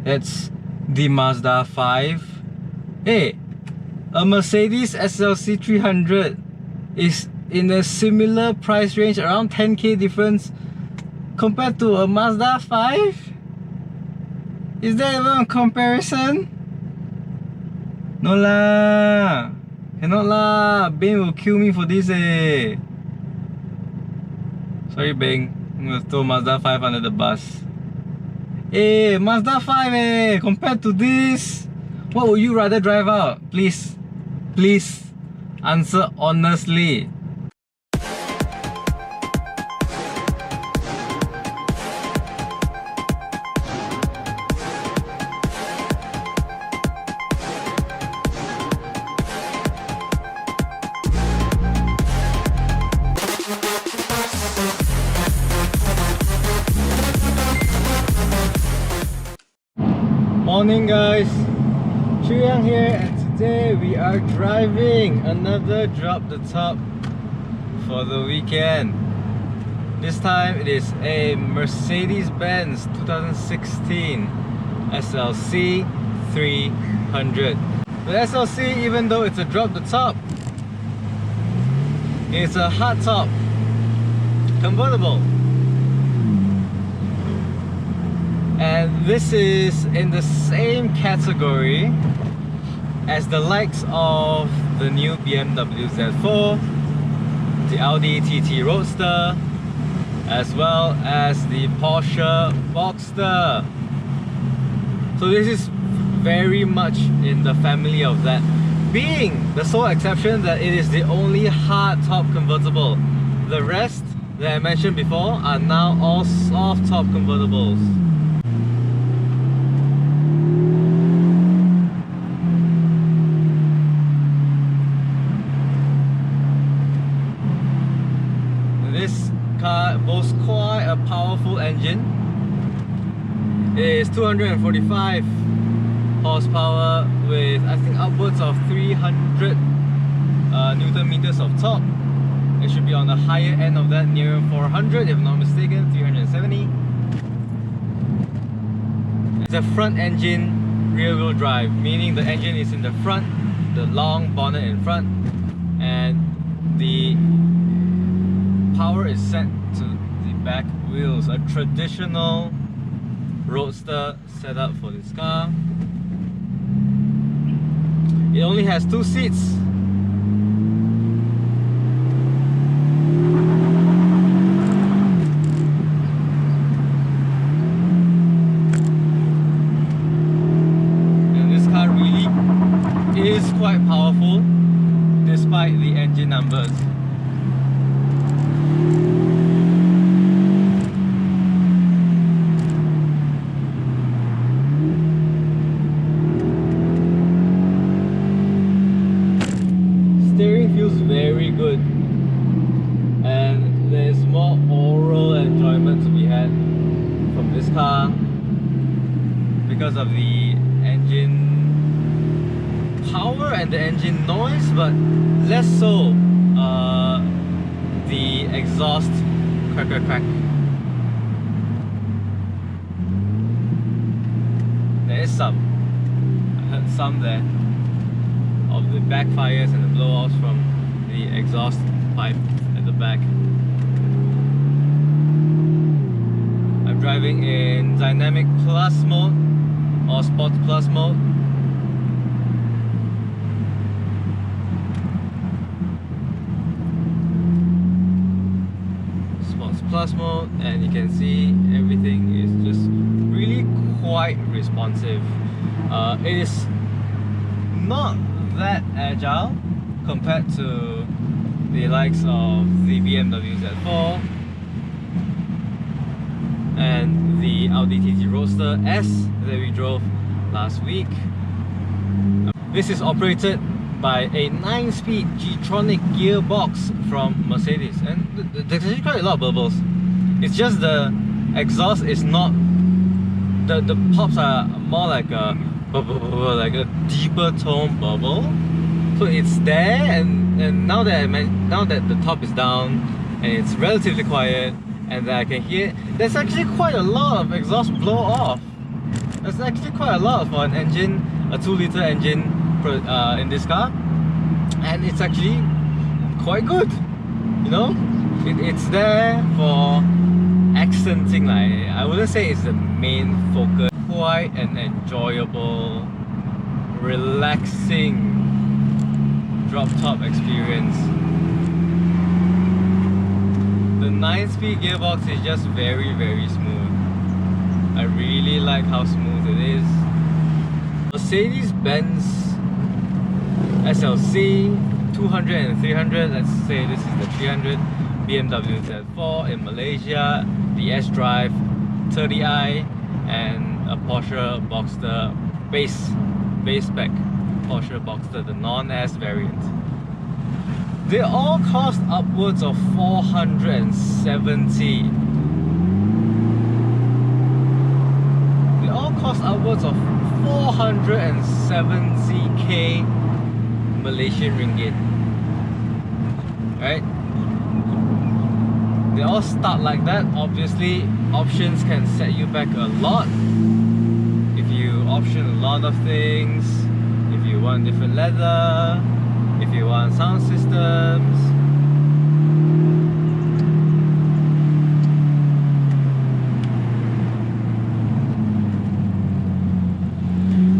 It's the Mazda 5. Hey, a Mercedes SLC 300 is in a similar price range, around 10k difference compared to a Mazda 5? Is there even a comparison? No lah, cannot lah. Beng will kill me for this eh. Sorry Beng, I'm gonna throw Mazda 5 under the bus. Eh, Mazda 5 eh, compared to this, what would you rather drive out? Please, please answer honestly. Morning guys, Chuyang here, and today we are driving another drop the top for the weekend. This time it is a Mercedes-Benz 2016 SLC 300. The SLC, even though it's a drop the top, it's a hard top convertible. And this is in the same category as the likes of the new BMW Z4, the Audi TT Roadster, as well as the Porsche Boxster. So this is very much in the family of that, being the sole exception that it is the only hard top convertible. The rest that I mentioned before are now all soft top convertibles. This car boasts quite a powerful engine. It is 245 horsepower with, I think, upwards of 300 Newton meters of torque. It should be on the higher end of that, near 400 if I'm not mistaken, 370. It's a front engine rear wheel drive, meaning the engine is in the front, the long bonnet in front, and the power is sent to the back wheels. A traditional roadster setup for this car. It only has 2 seats. And this car really is quite powerful despite the engine numbers. Steering feels very good, and there's more oral enjoyment to be had from this car because of the engine power and the engine noise, but less so the exhaust crack. There is some, I heard some there, of the backfires and the blow-offs from the exhaust pipe at the back. I'm driving in Dynamic Plus mode or Sport Plus mode. Sports Plus mode, and you can see everything is just really quite responsive. It is not that agile compared to the likes of the BMW Z4 and the Audi TT Roadster S that we drove last week. This is operated by a 9-speed G-tronic gearbox from Mercedes, and there's actually quite a lot of bubbles. It's just the exhaust is not, the pops are more like a deeper tone bubble. So it's there, and now that the top is down and it's relatively quiet and that I can hear, there's actually quite a lot of exhaust blow off. That's actually quite a lot for an engine, a 2-liter engine in this car, and it's actually quite good. You know, it's there for accenting. Like, I wouldn't say it's the main focus. Quite an enjoyable, relaxing drop-top experience. The 9-speed gearbox is just very, very smooth. I really like how smooth it is. Mercedes-Benz SLC 200 and 300, let's say this is the 300, BMW Z4 in Malaysia, the S-Drive 30i, and a Porsche Boxster base spec Porsche Boxster, the non-S variant. They all cost upwards of 470. They all cost upwards of 470k Malaysian ringgit. Right? They all start like that. Obviously, options can set you back a lot. If you option a lot of things, if you want different leather, if you want sound systems.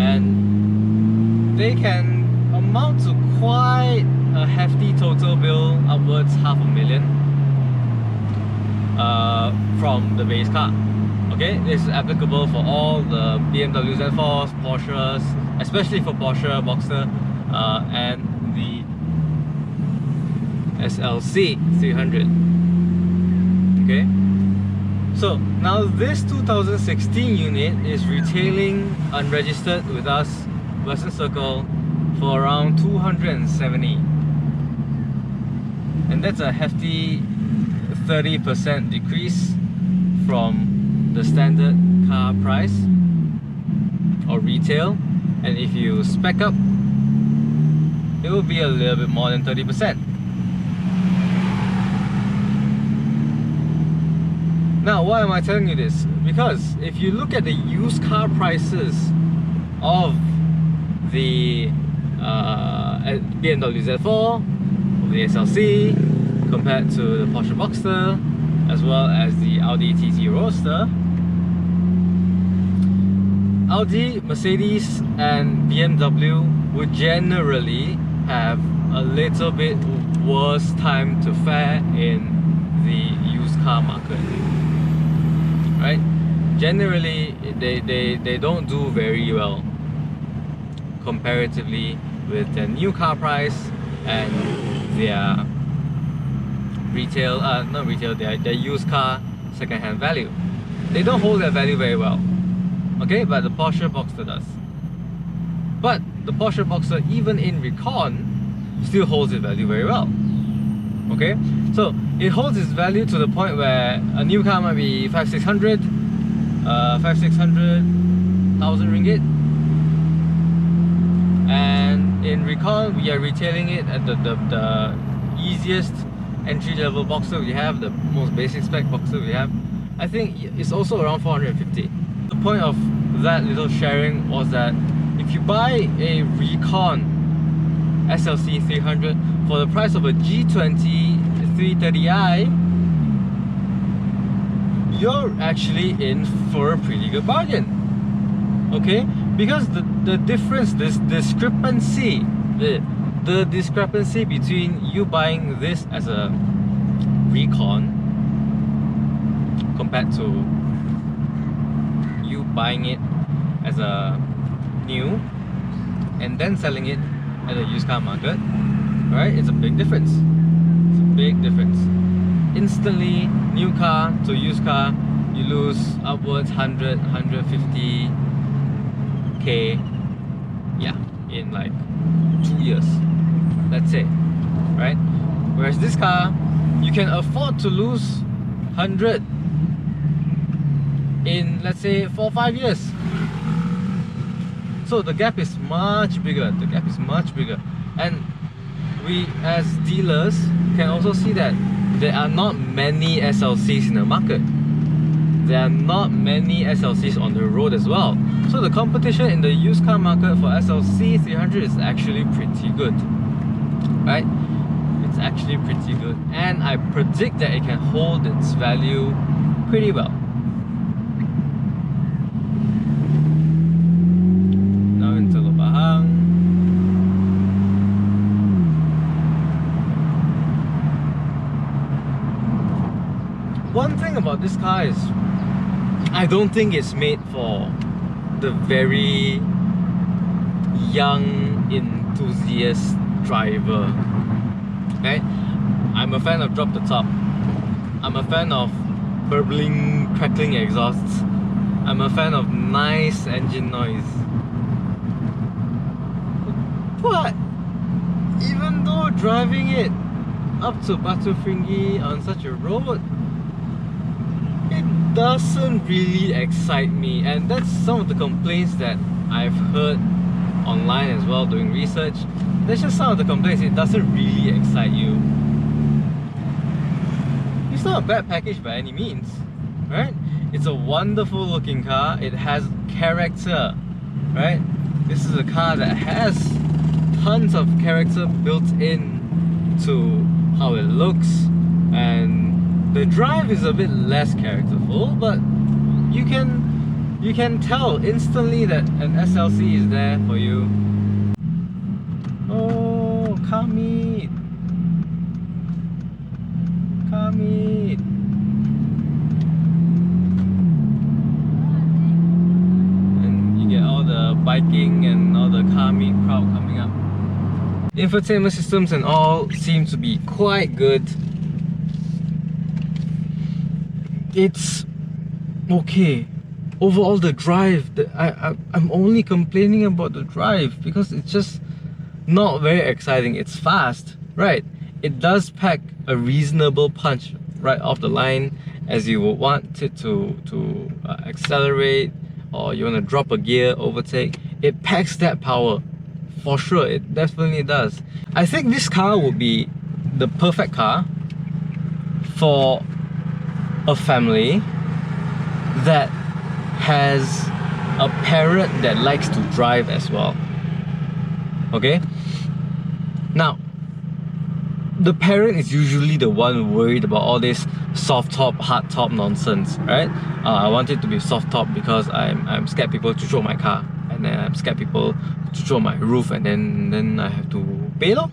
And they can amount to quite a hefty total bill, upwards $500,000 from the base car. Okay, this is applicable for all the BMW Z4s, Porsches, especially for Porsche Boxster and the SLC 300. Okay, so now this 2016 unit is retailing unregistered with us, Western Circle, for around 270, and that's a hefty 30% decrease from the standard car price or retail. And if you spec up, it will be a little bit more than 30%. Now, why am I telling you this? Because if you look at the used car prices of the BMW Z4, of the SLC, compared to the Porsche Boxster, as well as the Audi TT Roadster, Audi, Mercedes and BMW would generally have a little bit worse time to fare in the used car market, right? Generally, they don't do very well comparatively with their new car price and their retail, not retail, their used car second-hand value. They don't hold their value very well. Okay, but the Porsche Boxster does. But the Porsche Boxster, even in recon, still holds its value very well. Okay, so it holds its value to the point where a new car might be 500-600, 500,000 ringgit, and in recon we are retailing it at the easiest entry-level Boxster we have, the most basic spec Boxster we have. I think it's also around 450. The point of that little sharing was that if you buy a recon SLC 300 for the price of a G20 330i, you're actually in for a pretty good bargain. Okay, because the difference, this discrepancy, the discrepancy between you buying this as a recon compared to you buying it as a new and then selling it at a used car market, right? It's a big difference. It's a big difference. Instantly, new car to used car, you lose upwards 150k, yeah, in like 2 years, let's say, right? Whereas this car, you can afford to lose 100 in, let's say, 4 or 5 years. So the gap is much bigger. The gap is much bigger, and we as dealers can also see that there are not many SLCs in the market. there are not many SLCs on the road as well. So the competition in the used car market for SLC 300 is actually pretty good, right? It's actually pretty good, and I predict that it can hold its value pretty well. Now into Lubahang. One thing about this car is I don't think it's made for the very young enthusiast driver, right? I'm a fan of drop the top. I'm a fan of burbling, crackling exhausts. I'm a fan of nice engine noise. But even though driving it up to Batu Ferringhi on such a road, it doesn't really excite me, and that's some of the complaints that I've heard online as well doing research. That's just some of the complaints. It doesn't really excite you. It's not a bad package by any means, right? It's a wonderful looking car. It has character, right? This is a car that has tons of character built in to how it looks, and the drive is a bit less characterful, but you can tell instantly that an SLC is there for you. Oh, car meet! Car meet! And you get all the biking and all the car meet crowd coming up. The infotainment systems and all seem to be quite good. It's okay. Overall, the drive, I'm only complaining about the drive because it's just not very exciting. It's fast, right? It does pack a reasonable punch right off the line as you would want it to accelerate, or you want to drop a gear, overtake. It packs that power, for sure. It definitely does. I think this car would be the perfect car for a family that has a parent that likes to drive as well. Okay? Now, the parent is usually the one worried about all this soft top, hard top nonsense, right? I want it to be soft top because I'm scared people to throw my car, and then I'm scared people to throw my roof, and then I have to pay lor.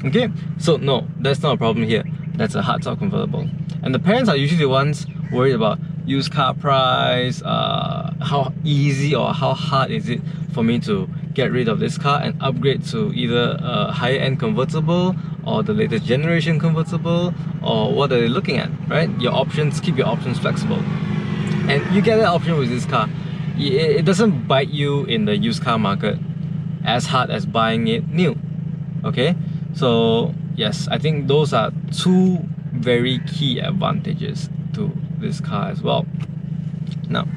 Okay? So no, that's not a problem here. That's a hard top convertible. And the parents are usually the ones worried about used car price, how easy or how hard is it for me to get rid of this car and upgrade to either a higher end convertible or the latest generation convertible, or what are they looking at, right? Your options, keep your options flexible. And you get that option with this car. It doesn't bite you in the used car market as hard as buying it new, okay? So yes, I think those are two very key advantages to this car as well. Now,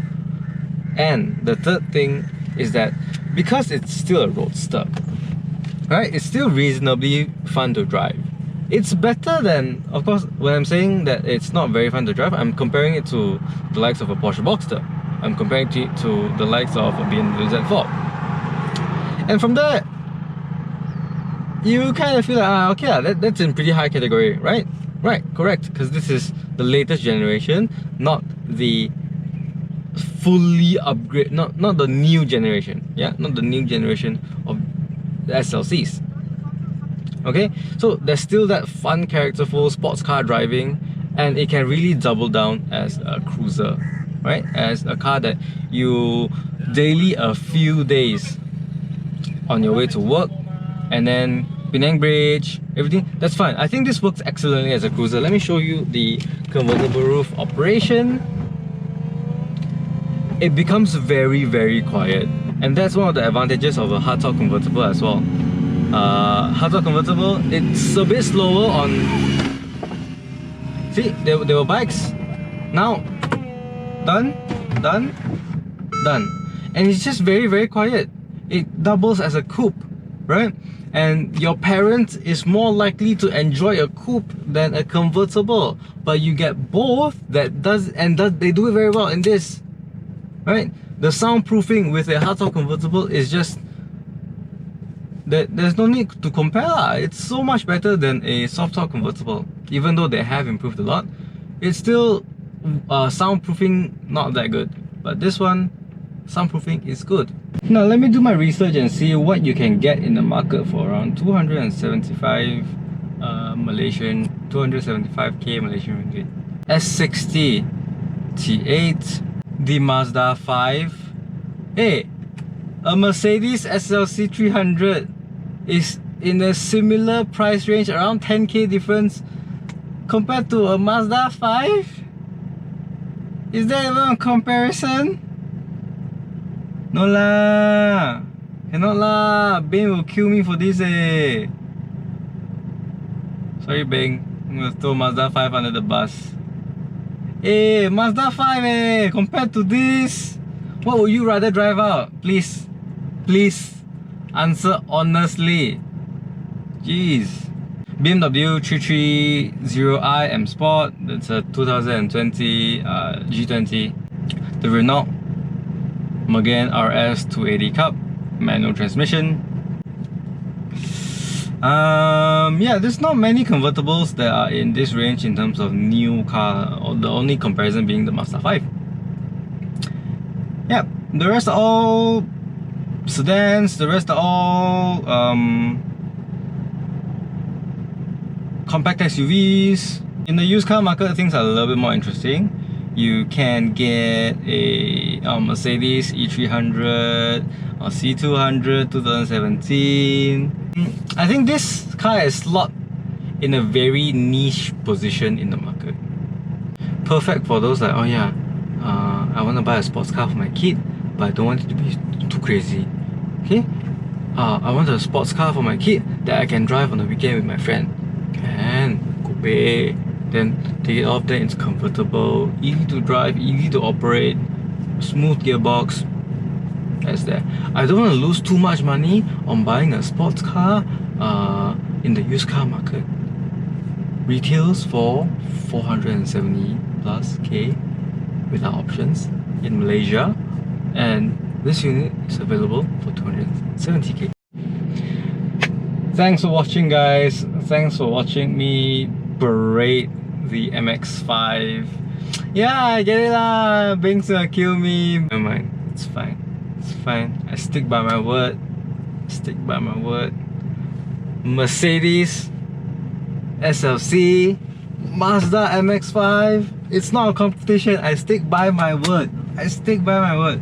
and the third thing is that because it's still a roadster, right? It's still reasonably fun to drive. It's better than, of course, when I'm saying that it's not very fun to drive, I'm comparing it to the likes of a Porsche Boxster. I'm comparing it to the likes of a BMW Z4. And from there, you kind of feel like, okay, that's in pretty high category, right? Right, correct, because this is the latest generation, not the fully upgrade, not the new generation, yeah, not the new generation of the SLCs. Okay, so there's still that fun, characterful sports car driving, and it can really double down as a cruiser, right? As a car that you daily a few days on your way to work, and then Penang Bridge, everything, that's fine. I think this works excellently as a cruiser. Let me show you the convertible roof operation. It becomes very, very quiet, and that's one of the advantages of a hardtop convertible as well. Hardtop convertible, it's a bit slower on... See, there were bikes. Now, done, and it's just very, very quiet. It doubles as a coupe, right? And your parent is more likely to enjoy a coupe than a convertible, but you get both they do it very well in this, right? The soundproofing with a hardtop convertible is just that there's no need to compare lah. It's so much better than a soft top convertible. Even though they have improved a lot, it's still soundproofing not that good, but this one soundproofing is good. Now let me do my research and see what you can get in the market for around 275 275k Malaysian ringgit. S60 T8, the Mazda 5. Hey, a Mercedes SLC 300 is in a similar price range, around 10k difference compared to a Mazda 5. Is there even a comparison? No lah, cannot lah. Beng will kill me for this eh. Sorry Beng, I'm gonna throw Mazda 5 under the bus. Eh, Mazda 5 eh, compared to this, what would you rather drive out? Please, please answer honestly. Jeez. BMW 330i M Sport, that's a 2020 G20. The Renault Megane RS 280 Cup, manual transmission. Yeah, there's not many convertibles that are in this range in terms of new car, or the only comparison being the Mazda 5. Yeah, the rest are all sedans, the rest are all compact SUVs. In the used car market, things are a little bit more interesting. You can get a Mercedes E300 or C200 2017. I think this car is slot in a very niche position in the market. Perfect for those like, oh yeah, I want to buy a sports car for my kid, but I don't want it to be too crazy. Okay, I want a sports car for my kid that I can drive on the weekend with my friend. Can coupe, then take it off, then it's comfortable, easy to drive, easy to operate, smooth gearbox. That's there. I don't want to lose too much money on buying a sports car in the used car market. Retails for 470 plus K without options in Malaysia, and this unit is available for 270k. Thanks for watching guys, thanks for watching me berate the MX5. Yeah, I get it lah, Beng's gonna kill me. Never mind, it's fine, it's fine. I stick by my word, stick by my word. Mercedes SLC, Mazda MX5, it's not a competition. I stick by my word, I stick by my word.